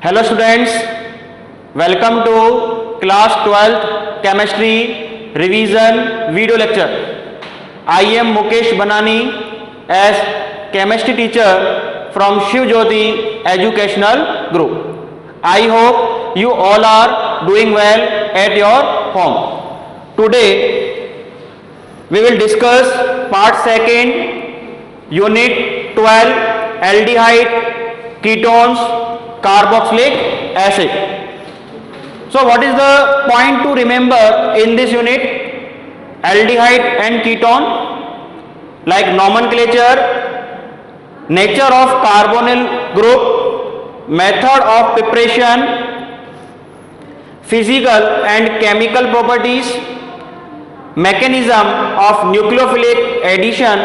Hello students, welcome to class 12th chemistry revision video lecture. I am Mukesh Banani as chemistry teacher from Shiv Jyoti Educational Group. I hope you all are doing well at your home. Today we will discuss part 2nd, unit 12, aldehyde, ketones, carboxylic acid. So what is the point to remember in this unit? Aldehyde and ketone, like nomenclature, nature of carbonyl group, method of preparation, physical and chemical properties, mechanism of nucleophilic addition,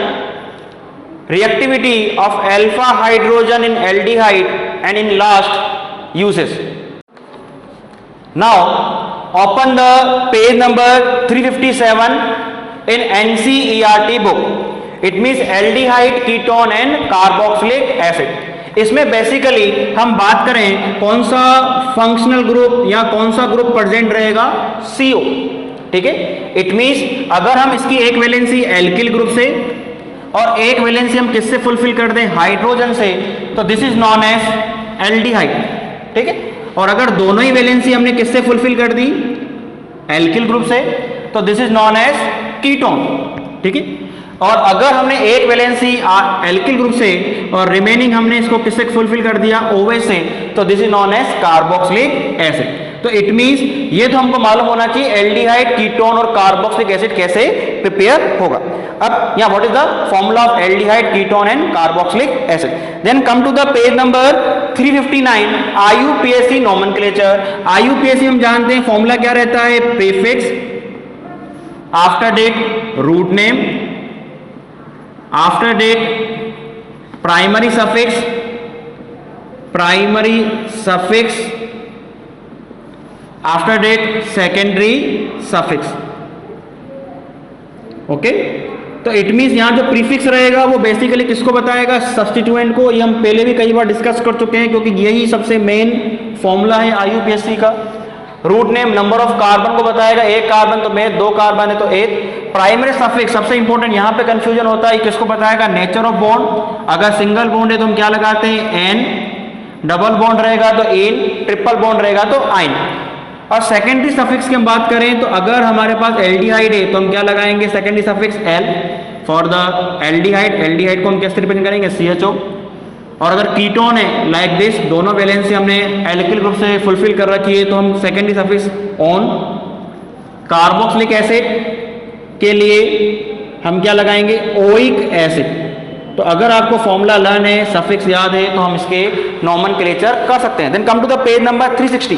reactivity of alpha hydrogen in aldehyde, and in last uses. Now open the page number 357 in NCERT book. It means aldehyde, ketone and carboxylic acid. इसमें basically हम बात करें कौन सा functional group या कौन सा group present रहेगा, CO. ठीक है, इट मीन्स अगर हम इसकी एक वैलेंसी एल्किल ग्रुप से और एक वैलेंसी हम किससे फुलफिल कर दें, हाइड्रोजन से, तो this is known as aldehyde. ठीक है, और अगर दोनों ही वैलेंसी हमने किससे फुलफिल कर दी, एल्किल ग्रुप से, तो this is known as ketone. ठीक है, और अगर हमने एक वैलेंसी एल्किल ग्रुप से और रिमेनिंग हमने इसको किससे फुलफिल कर दिया, OH से, तो this is known as carboxylic acid. तो इट मींस ये तो हमको मालूम होना चाहिए एल्डिहाइड, कीटोन और कार्बोक्सिलिक एसिड कैसे प्रिपेयर होगा. अब यहाँ what is the formula of aldehyde, ketone and carboxylic acid. Then come to the page number 359, IUPAC nomenclature. IUPAC हम जानते हैं फॉर्मूला क्या रहता है, prefix, after that root name, after that primary suffix, after that secondary suffix. Okay, तो it means यहां जो prefix रहेगा वो बेसिकली किसको बताएगा, सब्स्टिट्यूएंट को. ये हम पहले भी कई बार डिस्कस कर चुके हैं क्योंकि यही सबसे मेन फॉर्मूला है IUPAC का. Root name number of carbon को बताएगा, एक कार्बन तो में, दो कार्बन है तो एक. प्राइमरी सफिक्स सबसे इंपॉर्टेंट, यहां पे कंफ्यूजन होता है, किसको बताएगा, नेचर ऑफ बॉन्ड. अगर सिंगल बॉन्ड है तो हम क्या लगाते हैं, एन. डबल बॉन्ड रहेगा तो इन, ट्रिपल बॉन्ड रहेगा तो आइन. और सेकेंडरी सफिक्स की हम बात करें तो अगर हमारे पास एल्डिहाइड है तो हम क्या लगाएंगे, secondary suffix L for the aldehyde. Aldehyde को हम कैसे रिप्रेजेंट करेंगे, CHO. और अगर कीटोन है लाइक दिस, दोनों वैलेंसी हमने एल्किल ग्रुप से फुलफिल कर रखी है, तो हम secondary suffix on. Carboxylic acid के लिए हम क्या लगाएंगे, ओइक एसिड. तो अगर आपको फॉर्मूला लर्न है, सफिक्स याद है, तो हम इसके नोमेनक्लेचर कर सकते हैं. Then come to the page number 360.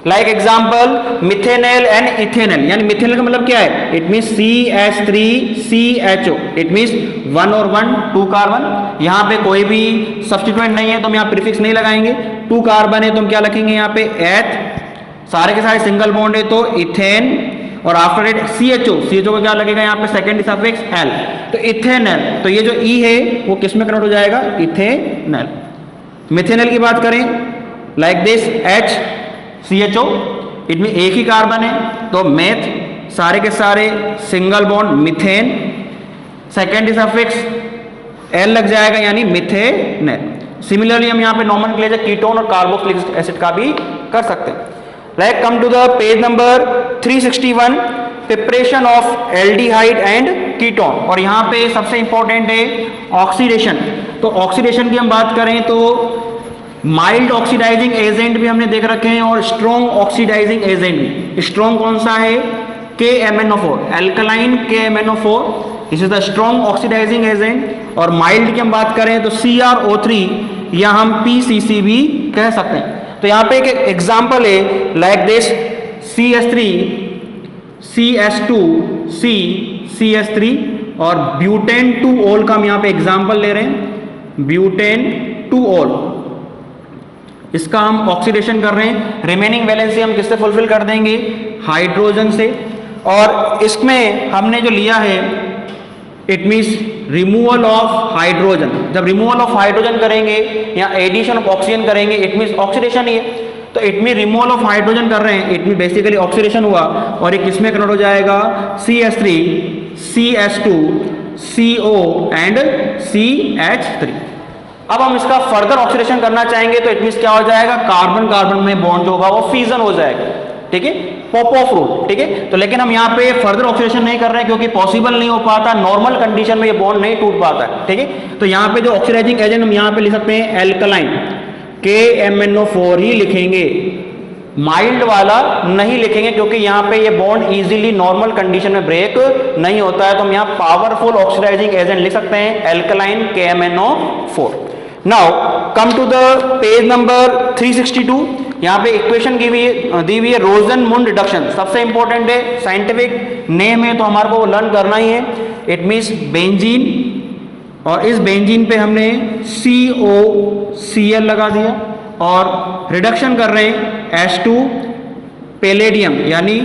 Like example methanol and ethanol. यानी मिथेनॉल का मतलब क्या है, it means CH3CHO. It means 1 और 1 2 कार्बन. यहाँ पे कोई भी सब्स्टिट्यूएंट नहीं है तो हम यहाँ प्रीफिक्स नहीं लगाएंगे. 2 कार्बन है तो हम क्या लिखेंगे यहाँ पे, एथ. सारे के सारे सिंगल बॉन्ड है तो इथेन. और आफ्टर इट CHO का क्या लगेगा यहाँ पे, सेकेंडरी सफिक्स एल. तो इथेनॉल, तो ये जो ई है वो किस में कन्वर्ट हो जाएगा, इथेनॉल. मिथेनॉल की बात करें लाइक दिस, CHO. इट में एक ही कार्बन है तो मेथ. सारे के सारे single bond methane, secondary suffix ol लग जाएगा यानी मिथेनॉल. सिमिलरली हम यहाँ पे नोमेनक्लेचर कीटोन और कार्बोक्सिलिक एसिड का भी कर सकते हैं. Like come to the page number 361, preparation of aldehyde and ketone. और यहाँ पे सबसे इंपॉर्टेंट है ऑक्सीडेशन. तो ऑक्सीडेशन की हम बात करें तो माइल्ड ऑक्सीडाइजिंग एजेंट भी हमने देख रखे हैं और स्ट्रॉन्ग ऑक्सीडाइजिंग एजेंट भी. स्ट्रॉन्ग कौन सा है, KMnO4, alkaline KMnO4. This is the strong oxidising agent. और माइल्ड की हम बात करें तो CrO3 या हम PCC भी कह सकते हैं. तो यहाँ पे एक एग्जाम्पल है like this, CS3 CS2 C CS3 और ब्यूटेन 2-ऑल का हम यहाँ पे एग्जाम्पल ले रहे हैं, ब्यूटेन 2-ऑल. इसका हम ऑक्सीडेशन कर रहे हैं. रिमेनिंग वैलेंसी हम किससे फुलफिल कर देंगे, हाइड्रोजन से. और इसमें हमने जो लिया है it means removal of hydrogen. जब रिमूवल ऑफ हाइड्रोजन करेंगे या एडिशन ऑफ ऑक्सीजन करेंगे, इट मीन्स ऑक्सीडेशन ही है। तो it mean removal of hydrogen कर रहे हैं, इट मीन बेसिकली ऑक्सीडेशन हुआ और ये किसमें कन्वर्ट हो जाएगा, CH3 CH2 CO and CH3। अब हम इसका फर्दर ऑक्सीडेशन करना चाहेंगे तो इट मीन्स क्या हो जाएगा, कार्बन कार्बन में बॉन्ड जो होगा वो फ्यूजन हो जाएगा, ठीक है, पॉप ऑफ रूट, ठीक है। तो लेकिन हम यहाँ पे फर्दर ऑक्सीडेशन नहीं कर रहे हैं क्योंकि पॉसिबल नहीं हो पाता, नॉर्मल कंडीशन में ये बॉन्ड नहीं टूट पाता है, ठीक है। तो यहाँ पे जो ऑक्सीडाइजिंग एजेंट हम यहाँ पे लिख सकते हैं एल्कलाइन, KMnO4 ही लिखेंगे, माइल्ड वाला नहीं लिखेंगे क्योंकि यहाँ पे ये बॉन्ड इजीली नॉर्मल कंडीशन में ब्रेक नहीं होता है। तो हम यहाँ पावरफुल ऑक्सीडाइजिंग एजेंट लिख सकते हैं alkaline KMnO4। Now come to the page number 362। यहाँ पे इक्वेशन दी हुई है रोजन-मुंड रिडक्शन, सबसे इंपॉर्टेंट है, साइंटिफिक नेम है तो हमारे को लर्न करना ही है। इट मीन्स बेंजीन, और इस बेंजीन पे हमने COCl लगा दिया और रिडक्शन कर रहे हैं H2 पैलेडियम यानी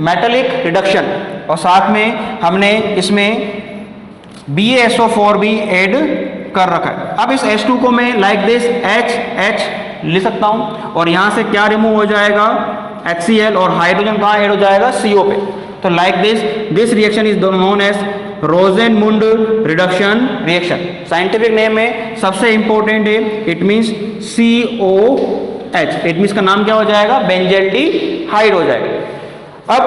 मेटालिक रिडक्शन, और साथ में हमने इसमें BaSO4 भी ऐड कर रखा है। अब इस H2 को मैं लाइक दिस HH लिख सकता हूं और यहां से क्या रिमूव हो जाएगा, HCl, और हाइड्रोजन कहां ऐड हो जाएगा, CO पे। तो like this reaction is known as Rosenmund reduction reaction. Scientific name है, सबसे इंपॉर्टेंट है, it means COH, it means का नाम क्या हो जाएगा, बेंजल्डिहाइड हो जाएगा। अब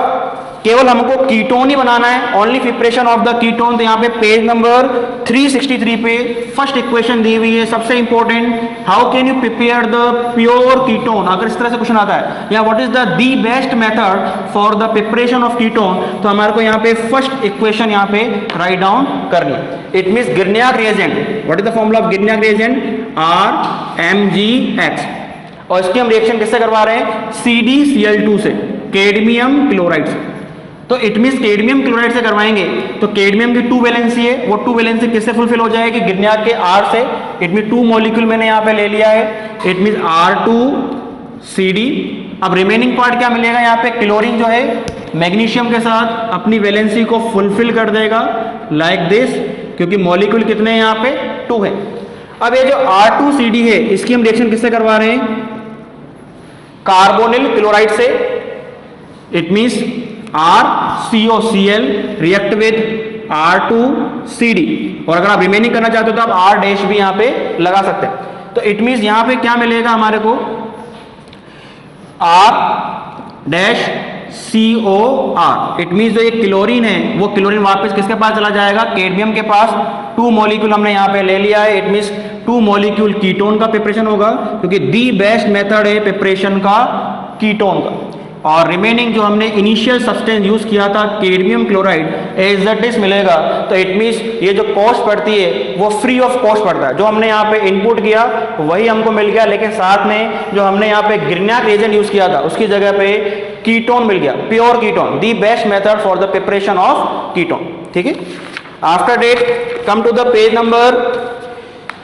केवल हमको कीटोन ही बनाना है, only preparation of the ketone. तो यहाँ पे पेज नंबर 363 पे फर्स्ट इक्वेशन दी हुई है, सबसे important, how can you prepare the pure ketone. अगर इस तरह से क्वेश्चन आता है या what is the best method for the preparation of ketone, तो हमारे को यहाँ पे फर्स्ट इक्वेशन यहाँ पे राइट डाउन करनी है। It means Grignard reagent, what is the formula of Grignard reagent, RMgX, और इसकी हम रिएक्शन किससे करवा रहे हैं, CdCl2 से, कैडमियम क्लोराइड से। तो इट मीन्स कैडमियम क्लोराइड से करवाएंगे तो कैडमियम की 2 वैलेंसी है, वो 2 वैलेंसी किससे फुलफिल हो जाएगी, गिरनियाक के R से। इट मीन 2 मॉलिक्यूल मैंने यहाँ पे ले लिया है, इट मीन्स R2CD। अब रिमेनिंग पार्ट क्या मिलेगा, यहाँ पे क्लोरीन जो है मैग्नीशियम के साथ अपनी वैलेंसी को फुलफिल कर देगा लाइक दिस, क्योंकि मॉलिक्यूल कितने हैं यहाँ पे, 2 है। अब ये जो R2CD है इसकी हम रिएक्शन किससे करवा रहे हैं, कार्बोनिल क्लोराइड से। It means RCOCl react with R2CD, और अगर आप रिमेनिंग करना चाहते हो तो आप R डैश भी यहाँ पे लगा सकते हैं। तो इट मीन्स यहाँ पे क्या मिलेगा हमारे को, R dash COR। It means जो ये क्लोरीन है वो क्लोरीन वापस किसके पास चला जाएगा, कैडमियम के पास। 2 मॉलिक्यूल हमने यहाँ पे ले लिया है, इट मीन्स 2 मॉलिक्यूल कीटोन का प्रिपरेशन होगा, क्योंकि दी बेस्ट मेथड है प्रिपरेशन का कीटोन का। और रिमेनिंग जो हमने इनिशियल सब्सटेंस यूज किया था cadmium chloride as it is मिलेगा। तो इट मीन्स ये जो कॉस्ट पड़ती है वो फ्री ऑफ कॉस्ट पड़ता है, जो हमने यहाँ पे इनपुट किया वही हमको मिल गया, लेकिन साथ में जो हमने यहाँ पे गिरनियाक रिएजेंट यूज किया था उसकी जगह पे कीटोन मिल गया, pure ketone, the best method for the preparation of ketone, ठीक है। After that come to the page number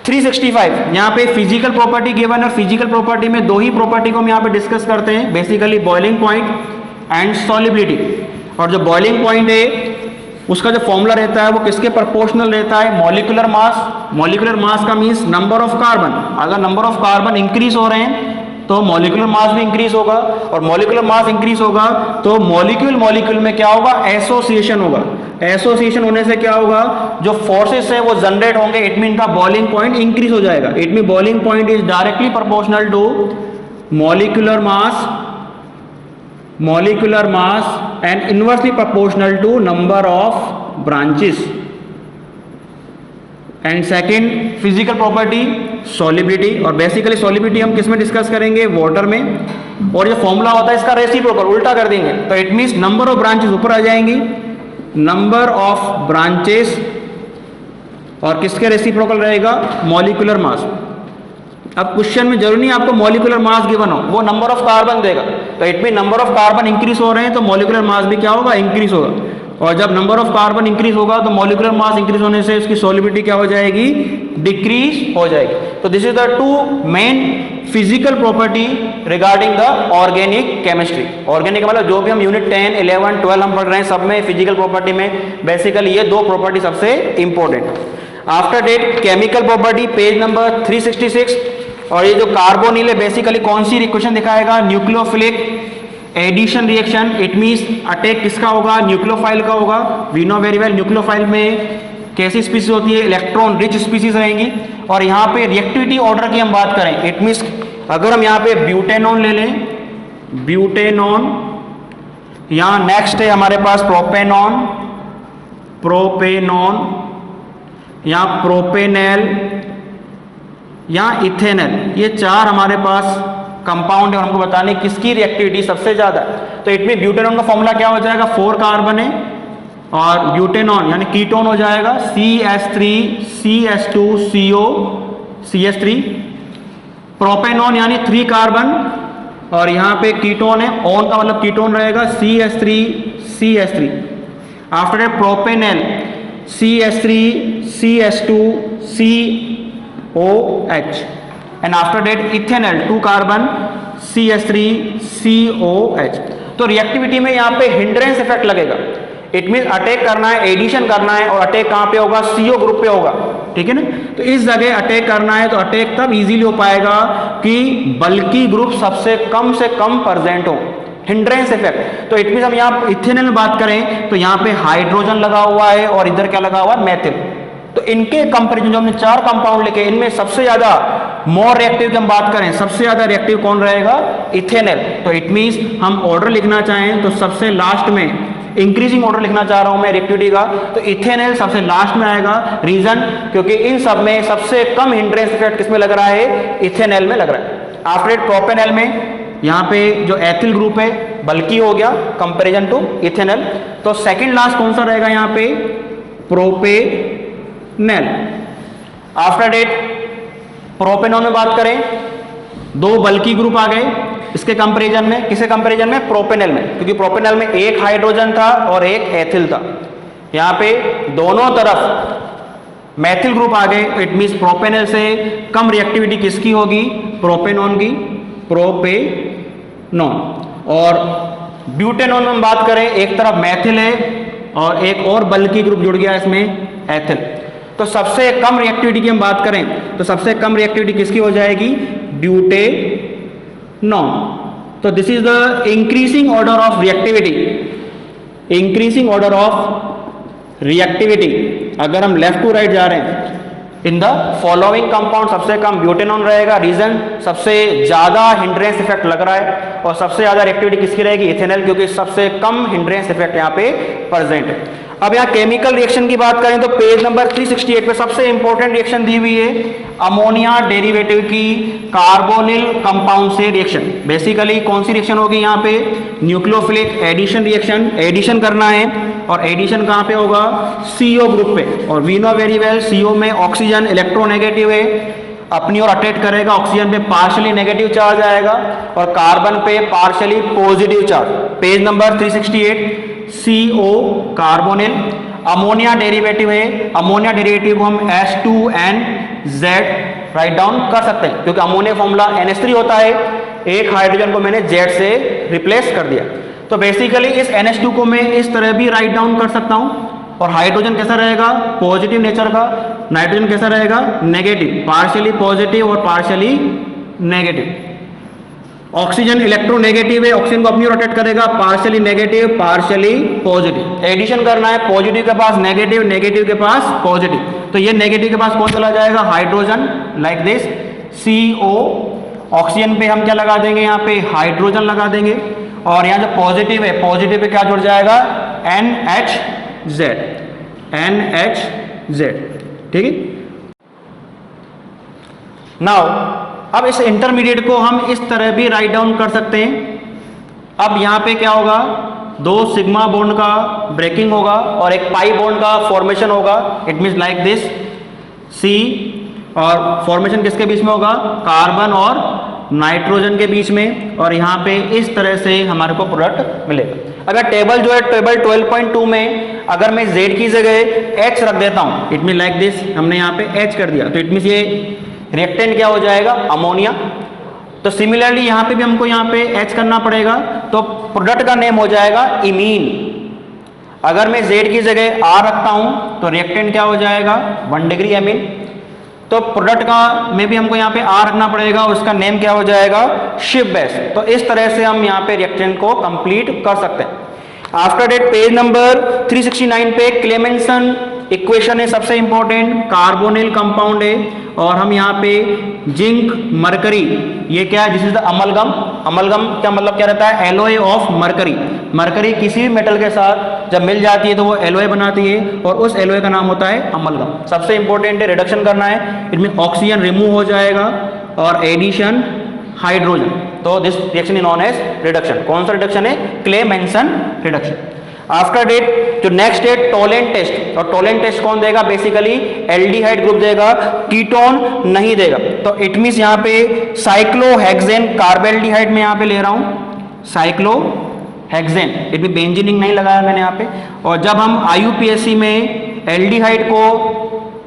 365। यहाँ पे फिजिकल प्रॉपर्टी गिवन है, फिजिकल प्रॉपर्टी में 2 ही प्रॉपर्टी को हम यहाँ पे डिस्कस करते हैं, basically boiling point and solubility. और जो बॉइलिंग पॉइंट है उसका जो फॉर्मूला रहता है वो किसके प्रोपोर्शनल रहता है, मॉलिक्यूलर मास। मॉलिक्यूलर मास का मीन्स नंबर ऑफ कार्बन, अगर नंबर ऑफ कार्बन इंक्रीज हो रहे हैं तो मॉलिक्यूलर मास भी इंक्रीज होगा, और मॉलिक्यूलर मास इंक्रीज होगा तो मॉलिक्यूल में क्या होगा, एसोसिएशन होगा। एसोसिएशन होने से क्या होगा, जो फोर्सेस है वो जनरेट होंगे, इट मीन का बॉइलिंग पॉइंट इंक्रीज हो जाएगा। It mean boiling point is directly proportional to molecular mass and inversely proportional to number of branches. And second physical property solubility, और बेसिकली सॉलिबिलिटी हम किस में डिस्कस करेंगे, water में। और जो फॉर्मूला होता है इसका रेसिप्रोकल, उल्टा कर देंगे तो it means number of branches ऊपर आ जाएंगी, नंबर ऑफ ब्रांचेस, और किसके रेसिप्रोकल रहेगा, मॉलिक्यूलर मास। अब क्वेश्चन में जरूरी नहीं आपको मॉलिक्यूलर मास गिवन हो, वो नंबर ऑफ कार्बन देगा, तो it mean number of carbon increase हो रहे हैं तो मॉलिक्यूलर मास भी क्या होगा, इंक्रीज होगा। और जब नंबर ऑफ कार्बन इंक्रीज होगा तो मॉलिक्यूलर मास इंक्रीज होने से उसकी सॉलिबिलिटी क्या हो जाएगी, डिक्रीज हो जाएगी। तो this is the 2 main physical property regarding the organic chemistry. Organic मतलब जो भी हम यूनिट 10, 11, 12 हम पढ़ रहे हैं सब में फिजिकल प्रॉपर्टी में बेसिकली ये दो प्रॉपर्टी सबसे important. After that chemical property page number 366। और ये जो कार्बोनिल है बेसिकली कौन सी इक्वेशन दिखाएगा, nucleophilic addition reaction. It means attack किसका होगा, न्यूक्लियोफाइल का होगा। We know very well nucleophile में कैसी स्पीसीज होती है, इलेक्ट्रॉन रिच स्पीसीज रहेंगी। और यहाँ पे रिएक्टिविटी ऑर्डर की हम बात करें, इट मींस अगर हम यहाँ पे ब्यूटेनॉन ले लें, ब्यूटेनॉन, यहाँ नेक्स्ट है हमारे पास प्रोपेनॉन, प्रोपेनॉन, यहाँ प्रोपेनेल, यहाँ इथेनल, ये चार हमारे पास कंपाउंड है और हमको बताने किसकी रिएक्टिविटी सबसे ज्यादा है। तो इट मीन ब्यूटेनॉन का फॉर्मूला क्या हो जाएगा, 4 कार्बन है और ब्यूटेनॉन यानी कीटोन हो जाएगा CH3 CH2 CO CH3। Propanone यानी 3 कार्बन और यहाँ पे कीटोन है, ऑन का मतलब कीटोन रहेगा CH3 CH3। After that propanal CH3 CH2 COH and after that ethanal 2 carbon CH3 COH। तो रिएक्टिविटी में यहाँ पे हिंड्रेंस इफेक्ट लगेगा। इट मीन अटैक करना है, एडिशन करना है और अटैक कहाँ पे होगा, CO ग्रुप पे होगा, ठीक है ना। तो इस जगह अटैक करना है तो अटैक तब इजीली हो पाएगा कि बल्कि ग्रुप सबसे कम से कम प्रेजेंट हो, हिंड्रेंस इफेक्ट। तो इट मीन हम यहाँ इथेनल में बात करें तो यहाँ पे हाइड्रोजन लगा हुआ है और इधर क्या लगा हुआ है, मेथिल। तो इनके कंपैरिजन जो हमने 4 कंपाउंड लिखे इनमें सबसे ज्यादा मोर रिएक्टिव की हम बात करें, सबसे ज्यादा रिएक्टिव कौन रहेगा, इथेनल। तो इट मींस हम ऑर्डर लिखना चाहें तो सबसे लास्ट में इंक्रीजिंग ऑर्डर लिखना चाह रहा हूं मैं रिएक्टिविटी का, तो इथेनल सबसे लास्ट में आएगा। रीजन क्योंकि इन सब में सबसे कम हिंड्रेंस इफेक्ट किसमें लग रहा है, इथेनल में लग रहा है। आफ्टर प्रोपेनल में यहाँ पे जो एथिल ग्रुप है बल्कि हो गया कंपेरिजन टू इथेनल। तो सेकंड लास्ट कौन सा रहेगा यहाँ पे, प्रोपेनल। आफ्टर डेट प्रोपेनॉन में बात करें 2 बल्कि ग्रुप आ गए इसके कंपैरिजन में, किसके कंपैरिजन में, प्रोपेनल में, क्योंकि प्रोपेनल में 1 हाइड्रोजन था और 1 एथिल था। यहाँ पे दोनों तरफ मैथिल ग्रुप आ गए। इट मींस प्रोपेनल से कम रिएक्टिविटी किसकी होगी, प्रोपेनॉन की, प्रोपेनॉन। और ब्यूटेनॉन में हम बात करें एक तरफ मैथिल है और एक और बल्कि ग्रुप जुड़ गया इसमें, एथिल। तो सबसे कम रिएक्टिविटी की हम बात करें तो सबसे कम रिएक्टिविटी किसकी हो जाएगी, ब्यूटेनॉन। तो this is the increasing order of reactivity, increasing order of reactivity. अगर हम लेफ्ट टू राइट जा रहे हैं इन द फॉलोइंग कंपाउंड सबसे कम ब्यूटेनॉन रहेगा। रीजन सबसे ज्यादा हिंड्रेंस इफेक्ट लग रहा है और सबसे ज्यादा रिएक्टिविटी किसकी रहेगी, इथेनॉल, क्योंकि सबसे कम हिंड्रेंस इफेक्ट यहाँ पे प्रेजेंट है। अब यहाँ केमिकल रिएक्शन की बात करें तो पेज नंबर 368 पे सबसे इंपॉर्टेंट रिएक्शन दी हुई है अमोनिया डेरिवेटिव की कार्बोनिल कंपाउंड से रिएक्शन। बेसिकली कौन सी रिएक्शन होगी यहाँ पे, न्यूक्लियोफिलिक एडिशन रिएक्शन। एडिशन करना है और एडिशन कहाँ पे होगा, CO ग्रुप पे। और we know very well CO में ऑक्सीजन इलेक्ट्रोनेगेटिव है, अपनी ओर अट्रैक्ट करेगा, ऑक्सीजन पे पार्शियली नेगेटिव चार्ज आएगा और कार्बन पे partially positive charge. Page number 368 CO carbonyl. Ammonia derivative है, अमोनिया डेरिवेटिव को हम H2NZ राइट डाउन कर सकते हैं क्योंकि अमोनिया फॉर्मूला NH3 होता है, एक हाइड्रोजन को मैंने Z से रिप्लेस कर दिया। तो बेसिकली इस NH2 को मैं इस तरह भी राइट डाउन कर सकता हूं और हाइड्रोजन कैसा रहेगा, पॉजिटिव नेचर का, नाइट्रोजन कैसा रहेगा, नेगेटिव, पार्शियली पॉजिटिव और पार्शियली नेगेटिव। ऑक्सीजन इलेक्ट्रोनेगेटिव है, ऑक्सीजन को अपनी ओर अट्रैक्ट करेगा, partially negative partially positive. Addition करना है, पॉजिटिव के पास नेगेटिव, नेगेटिव के पास पॉजिटिव। तो ये नेगेटिव के पास कौन चला जाएगा, hydrogen, like this CO। Oxygen पे हम क्या लगा देंगे, यहाँ पे हाइड्रोजन लगा देंगे और यहाँ जो पॉजिटिव है, पॉजिटिव पे क्या जुड़ जाएगा, NHZ, NHZ, ठीक है। नाउ अब इस इंटरमीडिएट को हम इस तरह भी राइट डाउन कर सकते हैं। अब यहाँ पे क्या होगा, 2 सिग्मा बॉन्ड का ब्रेकिंग होगा और एक पाई बॉन्ड का फॉर्मेशन होगा। It means like this C, और फॉर्मेशन किसके बीच में होगा, कार्बन और नाइट्रोजन के बीच में। और यहाँ पे इस तरह से हमारे को प्रोडक्ट मिलेगा। अगर टेबल जो है टेबल 12.2 में अगर मैं Z की जगह H रख देता हूँ, इट मीन लाइक दिस, हमने यहाँ पे H कर दिया, तो इट मीन्स ये रिएक्टेंट क्या हो जाएगा, अमोनिया। तो सिमिलरली यहाँ पे भी हमको यहाँ पे H करना पड़ेगा, तो प्रोडक्ट का नेम हो जाएगा इमीन। अगर मैं Z की जगह R रखता हूँ तो रिएक्टेंट क्या हो जाएगा 1 डिग्री एमीन। तो प्रोडक्ट का में भी हमको यहाँ पे R रखना पड़ेगा, उसका नेम क्या हो जाएगा शिप बेस। तो इस तरह से हम यहाँ पे रिएक्टेंट को कंप्लीट कर सकते हैं। आफ्टर डेट पेज नंबर 369 पे क्लेमेंसन इक्वेशन है सबसे इंपॉर्टेंट, कार्बोनिल कंपाउंड है और हम यहाँ पे जिंक मरकरी, ये क्या है, this is the amalgam. Amalgam का मतलब क्या रहता है, एलोय ऑफ मरकरी। मरकरी किसी भी मेटल के साथ जब मिल जाती है तो वो एलोय बनाती है और उस एलोय का नाम होता है अमलगम। सबसे इंपॉर्टेंट है, रिडक्शन करना है, इनमें ऑक्सीजन रिमूव हो जाएगा और एडिशन हाइड्रोजन। तो this reaction is known as reduction. कौन सा रिडक्शन है, क्लेमेंसन रिडक्शन। आफ्टर डेट जो नेक्स्ट है टोलेंट टेस्ट, और टोलेंट टेस्ट कौन देगा, बेसिकली एल्डिहाइड ग्रुप देगा, कीटोन नहीं देगा। तो इट मींस यहाँ पे साइक्लोहेक्सेन कार्बेल्डिहाइड में यहाँ पे ले रहा हूँ साइक्लोहेक्सेन, इट भी बेंजीनिंग नहीं लगाया मैंने यहाँ पे। और जब हम आईयूपीएससी में एल्डिहाइड को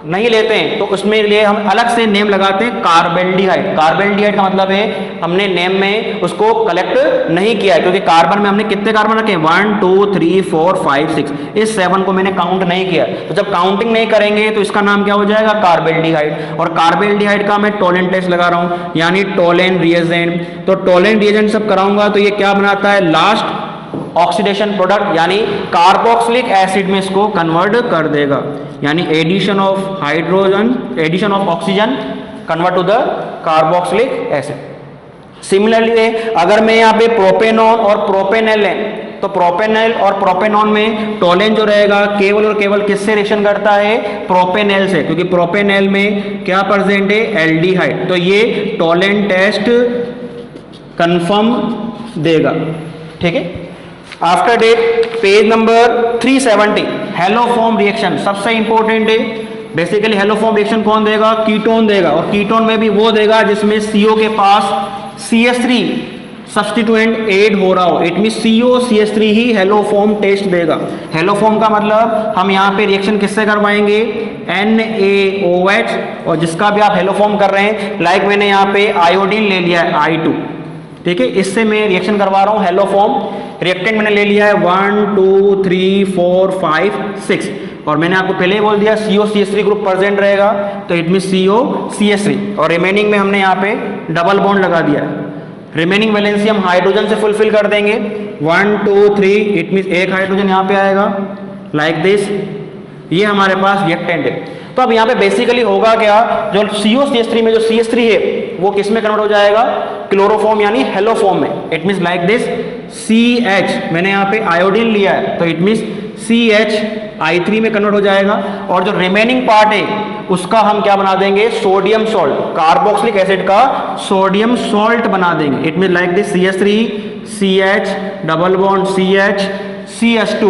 नहीं लेते हैं तो उसमें लिए हम अलग से नेम लगाते हैं कार्बेल्डिहाइड। कार्बेल्डिहाइड का मतलब है हमने नेम में उसको कलेक्ट नहीं किया है, क्योंकि कार्बन में हमने कितने कार्बन रखे हैं 1 2 3 4 5 6, इस 7 को मैंने काउंट नहीं किया। तो जब काउंटिंग नहीं करेंगे तो इसका नाम क्या हो जाएगा कार्बेल्डिहाइड। और कार्बेल्डिहाइड का मैं टोलेंट टेस्ट लगा रहा हूं, यानी टोलेन रिएजेंट। तो टोलेन रिएजेंट सब कराऊंगा तो ये क्या बनाता है, लास्ट ऑक्सीडेशन प्रोडक्ट यानी कार्बोक्सिलिक एसिड में इसको कन्वर्ट कर देगा, यानी addition of hydrogen, addition of oxygen convert to the carboxylic acid. Similarly अगर मैं यहाँ पे प्रोपेनॉन और प्रोपेनल है तो प्रोपेनल और प्रोपेनॉन में टोलेन जो रहेगा केवल और केवल किससे रिएक्शन करता है, प्रोपेनल से, क्योंकि प्रोपेनल में क्या प्रेजेंट है, एल्डिहाइड। तो ये टोलेन टेस्ट कंफर्म देगा, ठीक है। After that page number 370 haloform reaction सबसे इंपॉर्टेंट है। बेसिकली हेलोफॉर्म रिएक्शन कौन देगा, कीटोन देगा, और कीटोन में भी वो देगा जिसमें CO के पास CH3 सब्स्टिट्यूएंट ऐड हो रहा हो। इट मीन CO CH3 ही हेलोफॉर्म टेस्ट देगा। हेलोफॉर्म का मतलब हम यहाँ पे रिएक्शन किससे करवाएंगे, NaOH, और जिसका भी आप हेलोफॉर्म कर रहे हैं, लाइक मैंने यहाँ पे आयोडीन ले लिया है I2, ठीक है, इससे मैं रिएक्शन करवा रहा हूँ हेलोफॉर्म। रिएक्टेंट मैंने ले लिया है 1 2 3 4 5 6, और मैंने आपको पहले ही बोल दिया CO CH3 ग्रुप प्रेजेंट रहेगा, तो इट मीन CO CH3, और रिमेनिंग में हमने यहाँ पे डबल बॉन्ड लगा दिया है। रिमेनिंग वैलेंसी हम हाइड्रोजन से फुलफिल कर देंगे 1 2 3, इट मीन एक हाइड्रोजन यहाँ पे आएगा लाइक दिस, ये हमारे पास रिएक्टेंट है। तो अब यहाँ पे बेसिकली होगा क्या, जो CO CH3 में जो CH3 है वो किस में कन्वर्ट हो जाएगा, क्लोरोफॉर्म यानी हेलोफॉर्म में। It means like this CH, मैंने यहाँ पे आयोडीन लिया है तो इट मींस CH I3 में कन्वर्ट हो जाएगा, और जो रिमेनिंग पार्ट है उसका हम क्या बना देंगे, सोडियम सॉल्ट, कार्बोक्सिलिक एसिड का सोडियम सॉल्ट बना देंगे। It means like this CH3 CH double bond CH CH2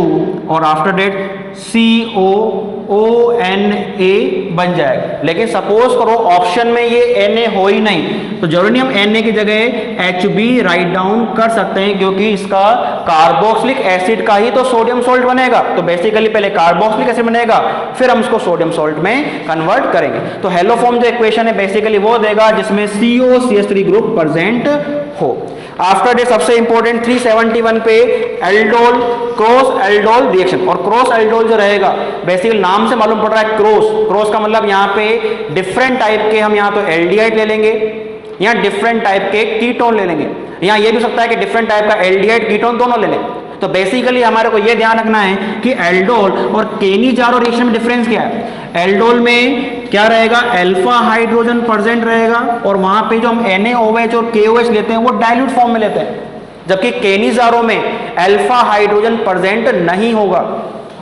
और आफ्टर डेट COONA बन जाएगा। लेकिन सपोज करो ऑप्शन में ये Na हो ही नहीं, तो जरूरी नहीं हम Na की जगह HB राइट डाउन कर सकते हैं, क्योंकि इसका कार्बोक्सिलिक एसिड का ही तो सोडियम सॉल्ट बनेगा। तो बेसिकली पहले कार्बोक्सिलिक एसिड बनेगा, फिर हम उसको सोडियम सॉल्ट में कन्वर्ट करेंगे। तो हेलोफॉर्म जो इक्वेशन है बेसिकली वो देगा जिसमें CO CH3 ग्रुप प्रेजेंट हो। आफ्टर डे सबसे इंपॉर्टेंट 371 पे एल्डोल क्रॉस एल्डोल रिएक्शन, और क्रॉस एल्डोल जो रहेगा बेसिकली नाम से मालूम पड़ रहा है क्रॉस, क्रॉस का मतलब यहाँ पे डिफरेंट टाइप के हम यहाँ तो एल्डिहाइड ले लेंगे, यहाँ डिफरेंट टाइप के कीटोन ले लेंगे, यहाँ ये भी सकता है कि डिफरेंट टाइप का एल्डिहाइड कीटोन दोनों ले लें। तो बेसिकली हमारे को ये ध्यान रखना है कि एल्डोल और केनी-जारो रिएक्शन में डिफरेंस क्या है। एल्डोल में क्या रहेगा, अल्फा हाइड्रोजन प्रेजेंट रहेगा, और वहां पे जो हम NaOH और KOH लेते हैं वो डाइल्यूट फॉर्म में लेते हैं, जबकि केनी-जारो में अल्फा हाइड्रोजन प्रेजेंट नहीं होगा,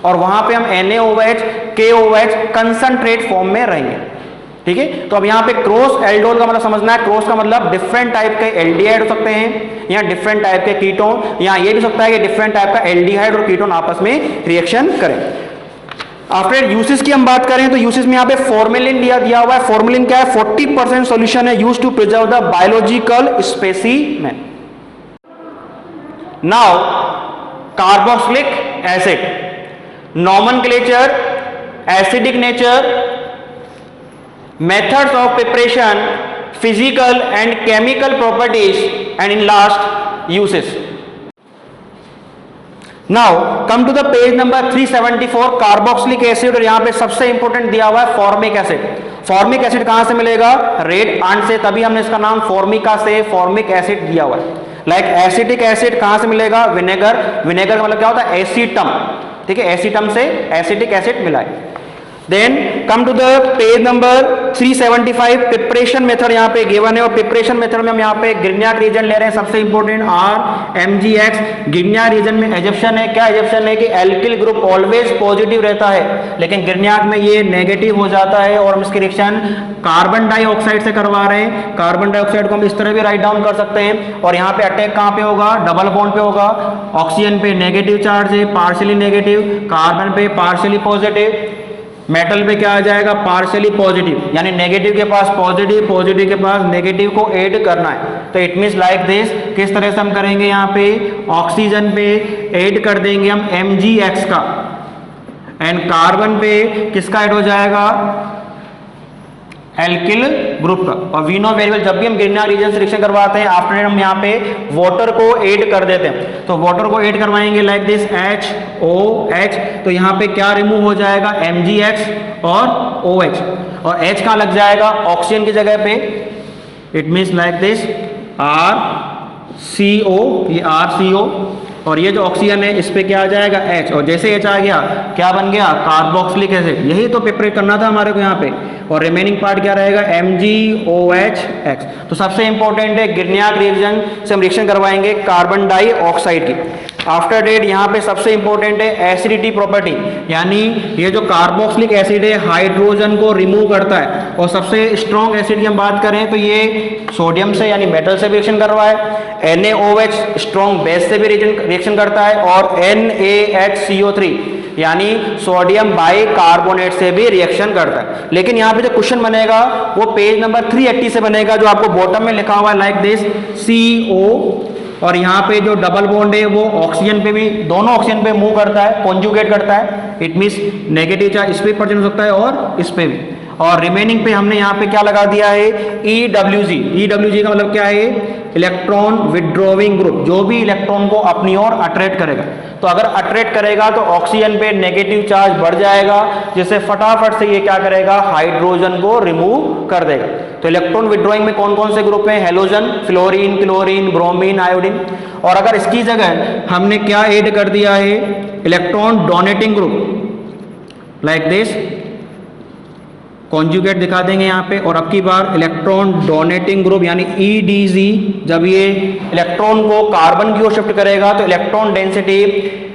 और वहां पे हम NaOH KOH कंसंट्रेट फॉर्म में रहेंगे, ठीक है। तो अब यहाँ पे क्रॉस एल्डोल का मतलब समझना है, क्रॉस का मतलब डिफरेंट टाइप के एल्डिहाइड हो सकते हैं या डिफरेंट टाइप के कीटोन, यहाँ ये भी सकता है कि डिफरेंट टाइप का एल्डिहाइड और कीटोन आपस में रिएक्शन करें। आफ्टर यूसेस की हम बात करें तो यूसेस में यहाँ पे फॉर्मेलिन दिया हुआ है। फॉर्मेलिन क्या है, 40% सॉल्यूशन है used to preserve the biological specimen. Now carboxylic acid, nomenclature, acidic nature, methods of preparation, physical and chemical properties, and in last uses. Now come to the page number 374, carboxylic acid, और यहाँ पे सबसे important दिया हुआ है formic acid. Formic acid कहाँ से मिलेगा? रेड आंट से, तभी हमने इसका नाम फॉर्मिका से फॉर्मिक एसिड दिया हुआ है। लाइक एसिटिक एसिड कहाँ से मिलेगा? विनेगर। विनेगर का मतलब क्या होता है? एसीटम, ठीक है, एसीटम से एसिटिक एसिड मिला है। Then come to the page number 375, preparation method यहाँ पे गिवन है, और प्रिपरेशन मेथड में हम यहाँ पे गिरनियाक रीजन ले रहे हैं, सबसे इंपॉर्टेंट RMgX। गिरनियाक रीजन में एजप्शन है, क्या एजप्शन है कि एल्किल ग्रुप ऑलवेज पॉजिटिव रहता है, लेकिन गिरनियाक में ये नेगेटिव हो जाता है, और हम इसकी रिएक्शन कार्बन डाइऑक्साइड से करवा रहे हैं। कार्बन डाइऑक्साइड को हम इस तरह भी राइट डाउन कर सकते हैं, और यहाँ पे अटैक कहाँ पे होगा? डबल बॉन्ड पे होगा। ऑक्सीजन पे नेगेटिव चार्ज है, पार्शियली नेगेटिव, कार्बन पे पार्शियली पॉजिटिव, मेटल पे क्या आ जाएगा? पार्शियली पॉजिटिव, यानी नेगेटिव के पास पॉजिटिव, पॉजिटिव के पास नेगेटिव को ऐड करना है। तो इट मींस लाइक दिस, किस तरह से हम करेंगे? यहाँ पे ऑक्सीजन पे ऐड कर देंगे हम Mgx का, एंड कार्बन पे किसका ऐड हो जाएगा? एल्किल ग्रुप का। और वी नो वेरी वेल, जब भी हम गिरनियाक रीजन से रिएक्शन करवाते हैं, आफ्टर हम यहाँ पे वाटर को ऐड कर देते हैं। तो वाटर को ऐड करवाएंगे लाइक दिस HOH, तो यहाँ पे क्या रिमूव हो जाएगा? Mgx और OH, और H कहाँ लग जाएगा? ऑक्सीजन की जगह पे। It means like this RCO, ये RCO, और ये जो ऑक्सीजन है इस पे क्या आ जाएगा? H, और जैसे H आ गया क्या बन गया? Carboxylic acid. यही तो प्रिपेयर करना था हमारे को यहाँ पे, और रिमेनिंग पार्ट क्या रहेगा? MgOH। तो सबसे इंपॉर्टेंट है गिरनियाक रिएक्शन से हम रिएक्शन करवाएंगे कार्बन डाइऑक्साइड की। आफ्टर डेट यहाँ पे सबसे इंपॉर्टेंट है एसिडिटी प्रॉपर्टी, यानी ये जो कार्बोक्सिलिक एसिड है हाइड्रोजन को रिमूव करता है, और सबसे स्ट्रॉन्ग एसिड की हम बात करें तो ये सोडियम से यानी मेटल से रिएक्शन करवा है। NaOH स्ट्रॉन्ग बेस से भी रिएक्शन करता है, और NaHCO3 यानी सोडियम बाई कार्बोनेट से भी रिएक्शन करता है। लेकिन यहाँ पे जो क्वेश्चन बनेगा वो पेज नंबर 380 से बनेगा, जो आपको बॉटम में लिखा हुआ है लाइक दिस CO, और यहाँ पे जो डबल बॉन्ड है वो ऑक्सीजन पे भी, दोनों ऑक्सीजन पे मूव करता है, कॉन्जुगेट करता है। इट मींस नेगेटिव चार्ज इस पे प्रेजेंट हो सकता है और इस पे भी, और रिमेनिंग पे हमने यहाँ पे क्या लगा दिया है? EWG। EWG का मतलब क्या है? इलेक्ट्रॉन विड्रॉविंग ग्रुप, जो भी इलेक्ट्रॉन को अपनी ओर अट्रैक्ट करेगा। तो अगर अट्रैक्ट करेगा तो ऑक्सीजन पे नेगेटिव चार्ज बढ़ जाएगा, जिससे फटाफट से ये क्या करेगा? हाइड्रोजन को रिमूव कर देगा। तो इलेक्ट्रॉन विड्रॉइंग में कौन कौन से ग्रुप है? Halogen, fluorine, chlorine, bromine, iodine. और अगर इसकी जगह हमने क्या ऐड कर दिया है? Electron donating group, like this, conjugate दिखा देंगे यहाँ पे, और अब की बार इलेक्ट्रॉन डोनेटिंग ग्रुप यानी EDZ, जब ये इलेक्ट्रॉन को कार्बन की ओर शिफ्ट करेगा तो इलेक्ट्रॉन डेंसिटी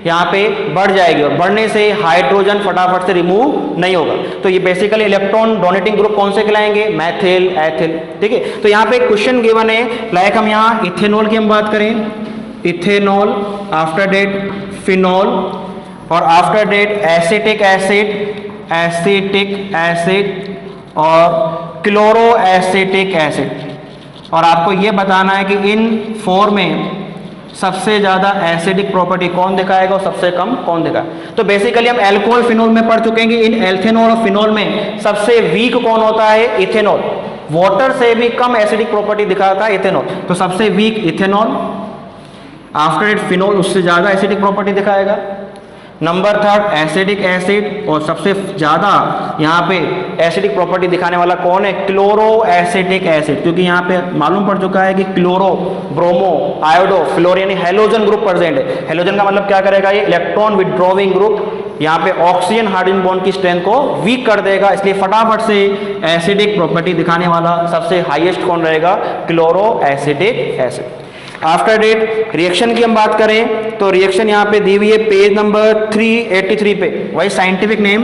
यहाँ पे बढ़ जाएगी, और बढ़ने से हाइड्रोजन फटाफट से रिमूव नहीं होगा। तो ये बेसिकली इलेक्ट्रॉन डोनेटिंग ग्रुप कौन से कहलाएंगे? मैथिल, एथिल, ठीक है। तो यहाँ पे क्वेश्चन गिवन है, लाइक हम यहाँ इथेनॉल की हम बात करें, इथेनॉल, आफ्टर डेट फिनॉल, और after that acetic acid, acetic acid, और क्लोरो एसिटिक एसिड। और आपको ये बताना है कि इन 4 में सबसे ज्यादा एसिडिक प्रॉपर्टी कौन दिखाएगा और सबसे कम कौन दिखाएगा। तो बेसिकली हम एल्कोहल फिनॉल में पढ़ चुके हैं कि इन एल्थेनॉल और फिनॉल में सबसे वीक कौन होता है? इथेनॉल। वाटर से भी कम एसिडिक प्रॉपर्टी दिखाता है इथेनॉल, तो सबसे weak ethanol. After it phenol उससे ज्यादा एसिडिक प्रॉपर्टी दिखाएगा। नंबर 3 एसिडिक एसिड, और सबसे ज्यादा यहाँ पे एसिडिक प्रॉपर्टी दिखाने वाला कौन है? क्लोरो एसिटिक एसिड, क्योंकि यहाँ पे मालूम पड़ चुका है कि क्लोरो, ब्रोमो, आयोडो, फ्लोर यानी हेलोजन ग्रुप प्रेजेंट है। हेलोजन का मतलब क्या करेगा? ये इलेक्ट्रॉन विड्रॉविंग ग्रुप यहाँ पे ऑक्सीजन हाइड्रोजन बॉन्ड की स्ट्रेंथ को वीक कर देगा, इसलिए फटाफट से एसिडिक प्रॉपर्टी दिखाने वाला सबसे हाईएस्ट कौन रहेगा? Chloroacetic acid. After that reaction की हम बात करें तो रिएक्शन यहाँ पे दी हुई है पेज नंबर 383 पे, वही scientific name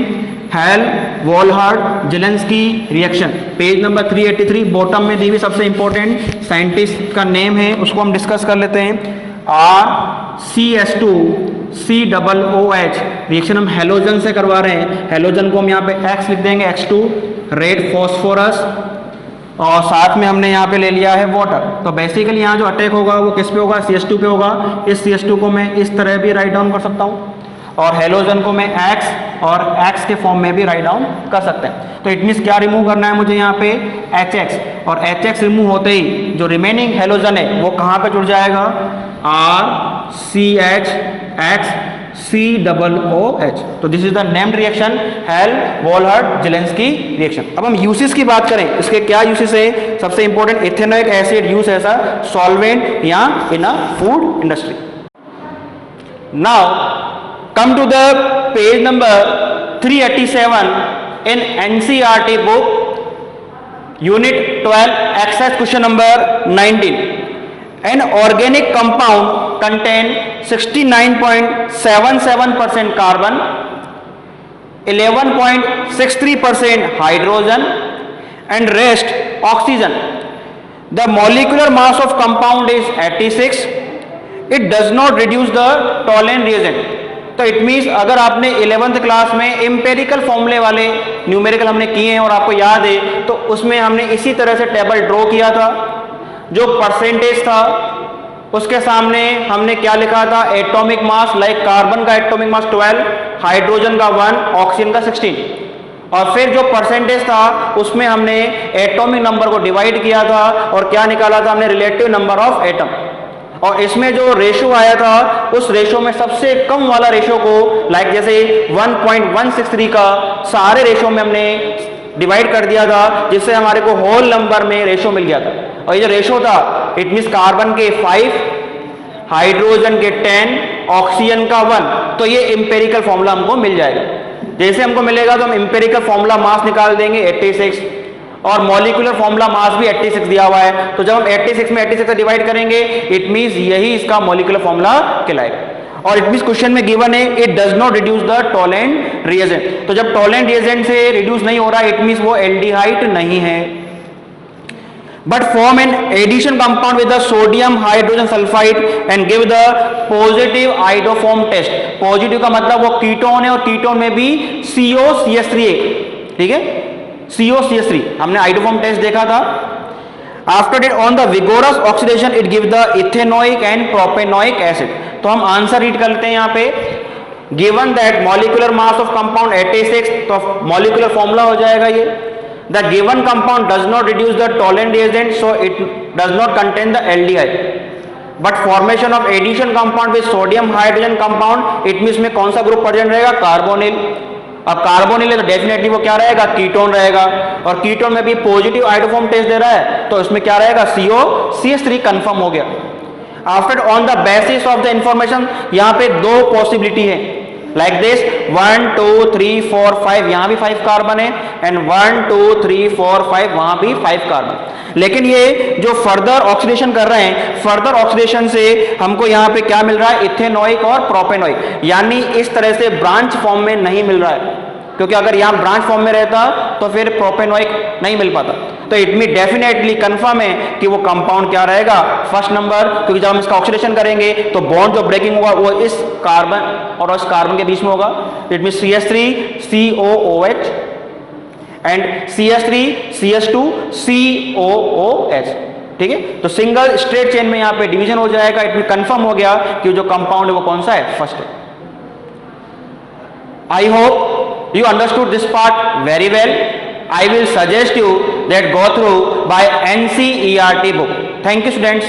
Hell Volhard Zelinsky reaction, page number 383 bottom में दी हुई सबसे इंपॉर्टेंट साइंटिस्ट का नेम है, उसको हम डिस्कस कर लेते हैं। RCS2 COOH रिएक्शन हम हेलोजन से करवा रहे हैं, हेलोजन को हम यहाँ पे X लिख देंगे, X2 रेड फॉस्फोरस, और साथ में हमने यहाँ पे ले लिया है वाटर। तो बेसिकली यहाँ जो अटैक होगा वो किस पे होगा? CS2 पे होगा। इस CS2 को मैं इस तरह भी राइट डाउन कर सकता हूँ, और हेलोजन को मैं X और X के फॉर्म में भी राइट डाउन कर सकते हैं। तो इट मीन्स क्या रिमूव करना है मुझे यहाँ पे HX, और HX रिमूव होते ही जो रिमेनिंग हेलोजन है वो कहाँ पे जुड़ जाएगा, RCH COOH। तो this is the named reaction Hell Volhard Zelinsky reaction. अब हम यूसेस की बात करें, इसके क्या यूसेस है, सबसे important ethanoic acid use as a solvent या in a food industry. Now come to the page number 387 in NCERT book unit 12 exercise question number 19. An organic compound contain 69.77% carbon, 11.63% hydrogen and rest oxygen. The molecular mass of compound is 86. It does not reduce the Tollens reagent. तो it means अगर आपने 11th class में empirical फॉर्मूले वाले numerical हमने किए हैं और आपको याद है, तो उसमें हमने इसी तरह से टेबल ड्रॉ किया था। जो परसेंटेज था उसके सामने हमने क्या लिखा था, एटॉमिक मास, लाइक कार्बन का एटॉमिक मास 12, हाइड्रोजन का 1, ऑक्सीजन का 16, और फिर जो परसेंटेज था उसमें हमने एटॉमिक नंबर को डिवाइड किया था और क्या निकाला था हमने, रिलेटिव नंबर ऑफ एटम। और इसमें जो रेशो आया था उस रेशो में सबसे कम वाला रेशो को लाइक जैसे 1.163 का सारे रेशो में हमने डिवाइड कर दिया था, जिससे हमारे को होल नंबर में रेशो मिल गया था। और ये जो रेशो था इट मींस कार्बन के 5, हाइड्रोजन के 10, ऑक्सीजन का 1। तो ये एम्पेरिकल फॉर्मूला हमको मिल जाएगा। जैसे हमको मिलेगा तो हम एम्पेरिकल फॉर्मूला मास निकाल देंगे 86, और मॉलिक्यूलर फॉर्मूला मास भी 86 दिया हुआ है। तो जब हम 86 में 86 से डिवाइड करेंगे इट मींस यही इसका मॉलिक्यूलर फॉर्मूला कहलाएगा। और इट मींस क्वेश्चन में गिवन है it does not reduce the Tollens reagent. तो जब टॉलेंट रिएजेंट से रिड्यूस नहीं हो रहा इट मींस वो एल्डिहाइड नहीं है। But form an addition compound with the sodium hydrogen sulphide and give the positive iodoform test. Positive का मतलब वो कीटोन है और कीटोन में भी COCH3 है, ठीक है, COCH3 हमने आइडोफॉर्म टेस्ट देखा था। After it on the vigorous oxidation it give the ethanoic and propanoic acid. तो हम आंसर रीड कर लेते हैं यहाँ पे, given that molecular mass of compound 86, तो मॉलिक्यूलर फॉर्मूला हो जाएगा ये, the given compound does not reduce the Tollens reagent so it does not contain the aldehyde, but formation of addition compound with sodium hydrogen compound it means में कौन सा group present रहेगा, carbonyl. अब carbonyl है तो definitely वो क्या रहेगा, कीटोन रहेगा, और कीटोन में भी पॉजिटिव आइडोफॉर्म टेस्ट दे रहा है तो इसमें क्या रहेगा, COCH3 कंफर्म हो गया। After on the basis of the information यहाँ पे दो पॉसिबिलिटी है लाइक दिस 1 2 3 4 5, यहाँ भी 5 कार्बन है, एंड 1 2 3 4 5 वहां भी 5 कार्बन। लेकिन ये जो फर्दर ऑक्सीडेशन कर रहे हैं, फर्दर ऑक्सीडेशन से हमको यहाँ पे क्या मिल रहा है, इथेनोइक और प्रोपेनोइक, यानी इस तरह से ब्रांच फॉर्म में नहीं मिल रहा है, क्योंकि अगर यहाँ ब्रांच फॉर्म में रहता तो फिर प्रोपेनोइक नहीं मिल पाता। तो इट मीन डेफिनेटली कंफर्म है कि वो कंपाउंड क्या रहेगा, फर्स्ट नंबर, क्योंकि जब हम इसका ऑक्सीडेशन करेंगे तो बॉन्ड जो ब्रेकिंग होगा वो इस कार्बन और इस कार्बन के बीच में होगा। It mean CH3 COOH and CH3 CH2 COOH, ठीक है। तो सिंगल स्ट्रेट चेन में यहाँ पे डिवीजन हो जाएगा। इट मीन कंफर्म हो गया कि जो कंपाउंड है वो कौन सा है, फर्स्ट है। I hope you understood this part very well. I will suggest you that go through by NCERT book. Thank you students.